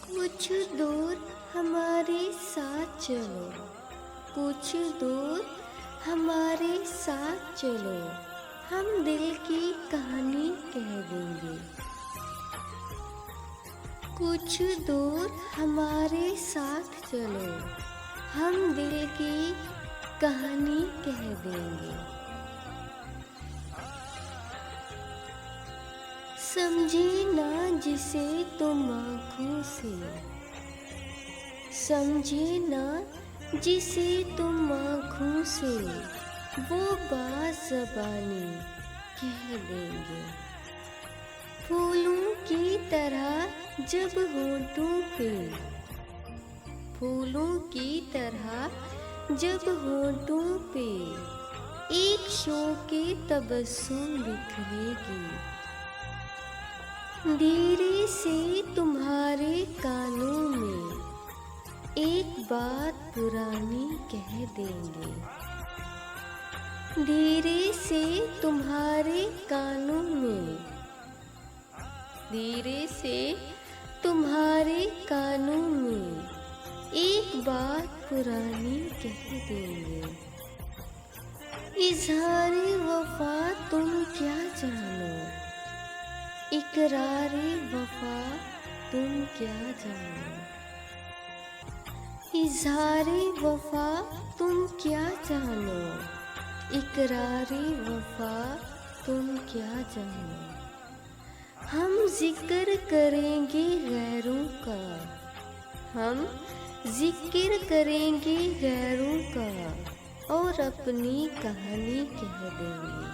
कुछ दूर हमारे साथ चलो, कुछ दूर हमारे साथ चलो, हम दिल की कहानी कह देंगे। कुछ दूर हमारे साथ चलो, हम दिल की कहानी कह देंगे। समझे ना जिसे तुम आँखों से, समझे ना जिसे तुम आँखों से, वो बाज़बानी कह देंगे। फूलों की तरह जब होठों पे, फूलों की तरह जब होठों पे एक शौक़ के तबस्सुम बिखरेगी, धीरे से तुम्हारे कानों में एक बात पुरानी कह देंगे। धीरे से तुम्हारे कानों में, धीरे से तुम्हारे कानों में एक बात पुरानी कह देंगे। इज़हारे वफा तुम क्या जानो, इकरारे वफा तुम क्या जानो। इज़हारे वफा तुम क्या जानो, इकरारे वफा तुम क्या जानो। हम जिक्र करेंगे गैरों का, हम जिक्र करेंगे गैरों का और अपनी कहानी कह देंगे।